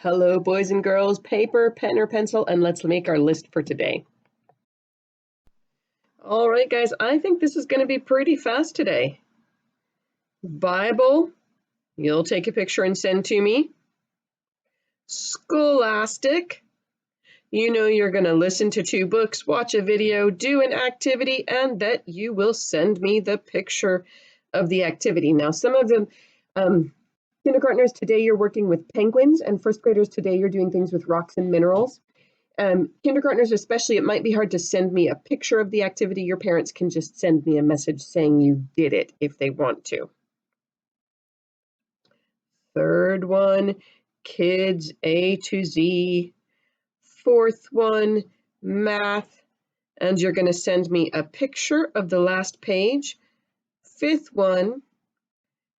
Hello, boys and girls, paper, pen, or pencil, and let's make our list for today. All right, guys, I think this is going to be pretty fast today. Bible, you'll take a picture and send to me. Scholastic, you know you're going to listen to 2 books, watch a video, do an activity, and that you will send me the picture of the activity. Now, some of them, kindergartners, today you're working with penguins, and first graders, today you're doing things with rocks and minerals. Kindergartners especially, it might be hard to send me a picture of the activity. Your parents can just send me a message saying you did it if they want to. Third one, kids A to Z. Fourth one, math, and you're going to send me a picture of the last page. Fifth one,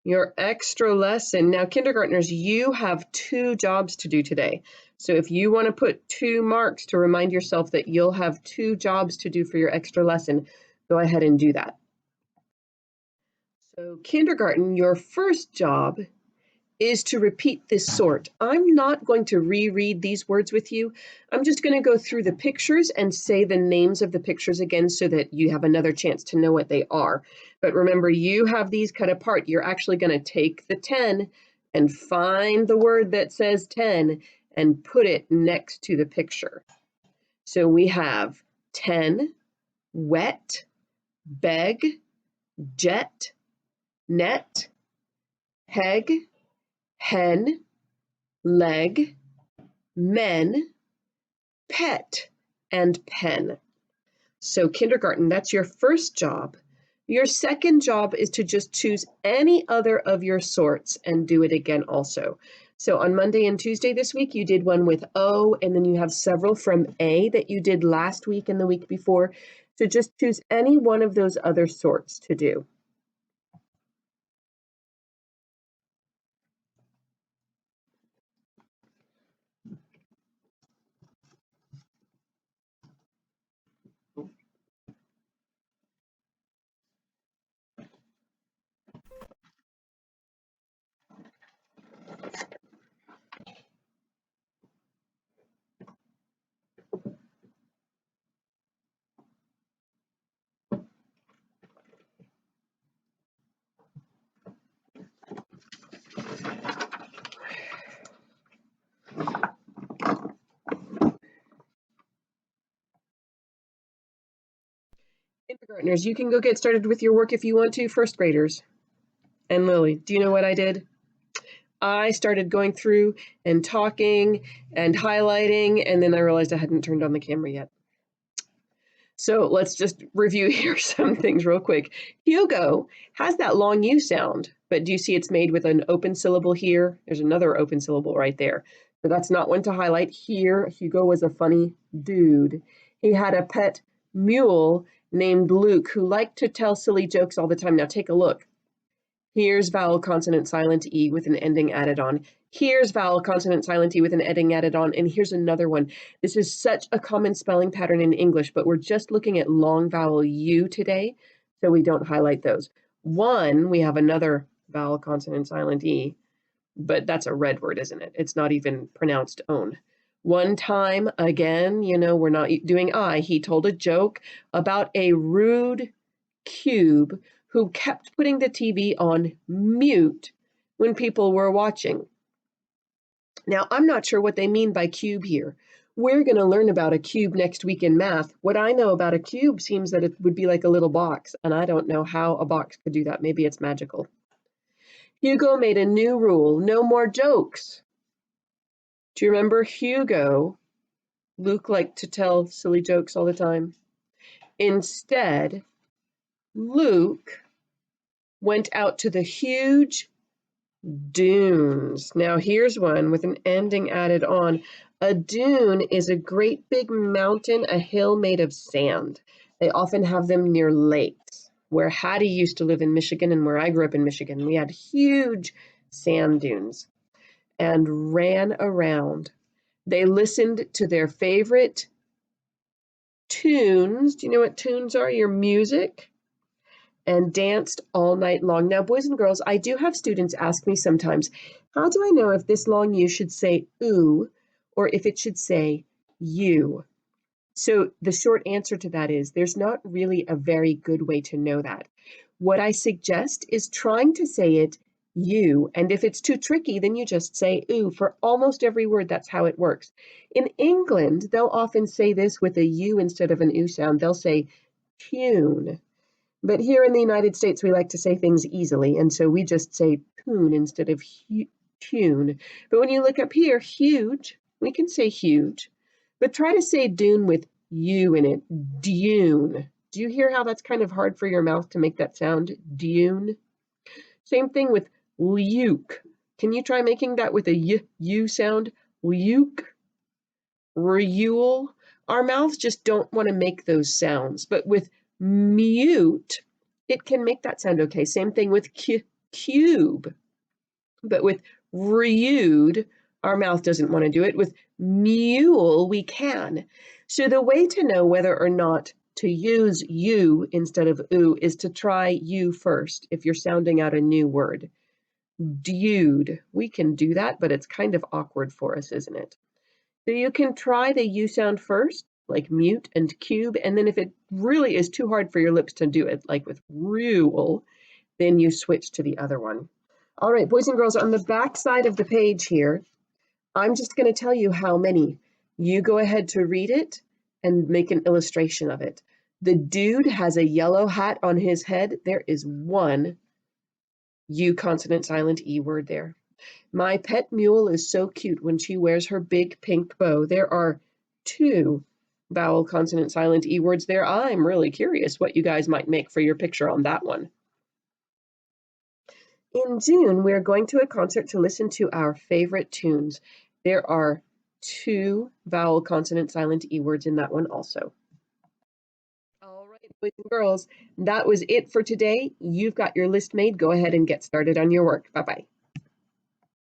your extra lesson. Now, kindergartners, you have 2 jobs to do today. So if you want to put 2 marks to remind yourself that you'll have 2 jobs to do for your extra lesson, go ahead and do that. So kindergarten, your first job is to repeat this sort. I'm not going to reread these words with you. I'm just going to go through the pictures and say the names of the pictures again so that you have another chance to know what they are. But remember, you have these cut apart. You're actually going to take the 10 and find the word that says 10 and put it next to the picture. So we have 10, wet, beg, jet, net, peg, hen, leg, men, pet, and pen. So kindergarten, that's your first job. Your second job is to just choose any other of your sorts and do it again also. So on Monday and Tuesday this week, you did one with O, and then you have several from A that you did last week and the week before. So just choose any one of those other sorts to do. Kindergartners, you can go get started with your work if you want to. First graders. And Lily, do you know what I did? I started going through and talking and highlighting, and then I realized I hadn't turned on the camera yet. So let's just review here some things real quick. Hugo has that long U sound, but do you see it's made with an open syllable here? There's another open syllable right there. So that's not one to highlight. Here, Hugo was a funny dude. He had a pet mule named Luke who liked to tell silly jokes all the time. Now take a look. Here's vowel, consonant, silent E with an ending added on. Here's vowel, consonant, silent E with an ending added on. And here's another one. This is such a common spelling pattern in English, but we're just looking at long vowel U today, so we don't highlight those. One, we have another vowel, consonant, silent E, but that's a red word, isn't it? It's not even pronounced own. One time, again, you know, we're not doing I. He told a joke about a rude cube who kept putting the TV on mute when people were watching. Now, I'm not sure what they mean by cube here. We're going to learn about a cube next week in math. What I know about a cube seems that it would be like a little box, and I don't know how a box could do that. Maybe it's magical. Hugo made a new rule: no more jokes. Do you remember Hugo? Luke liked to tell silly jokes all the time. Instead, Luke went out to the huge dunes. Now here's one with an ending added on. A dune is a great big mountain, a hill made of sand. They often have them near lakes. Where Hattie used to live in Michigan and where I grew up in Michigan, we had huge sand dunes and ran around. They listened to their favorite tunes. Do you know what tunes are? Your music. and danced all night long. Now, boys and girls, I do have students ask me sometimes, how do I know if this long U should say ooh or if it should say you? So the short answer to that is there's not really a very good way to know that. What I suggest is trying to say it you, and if it's too tricky, then you just say ooh. For almost every word, that's how it works. In England, they'll often say this with a U instead of an oo sound. They'll say tune. But here in the United States, we like to say things easily, and so we just say poon instead of tune. But when you look up here, huge, we can say huge. But try to say dune with U in it, dune. Do you hear how that's kind of hard for your mouth to make that sound, dune? Same thing with luke. Can you try making that with a U sound, luke? Reule. Our mouths just don't want to make those sounds, but with mute, it can make that sound okay. Same thing with cube, but with reude, our mouth doesn't want to do it. With mule, we can. So the way to know whether or not to use you instead of oo is to try you first if you're sounding out a new word. Dude, we can do that, but it's kind of awkward for us, isn't it? So you can try the U sound first, like mute and cube, and then if it really is too hard for your lips to do it, like with rule, then you switch to the other one. All right, boys and girls, on the back side of the page here, I'm just going to tell you how many. You go ahead to read it and make an illustration of it. The dude has a yellow hat on his head. There is one U consonant silent E word there. My pet mule is so cute when she wears her big pink bow. There are two vowel consonant silent E words there. I'm really curious what you guys might make for your picture on that one. In June, we're going to a concert to listen to our favorite tunes. There are two vowel consonant silent E words in that one also. All right, boys and girls, that was it for today. You've got your list made. Go ahead and get started on your work. Bye-bye.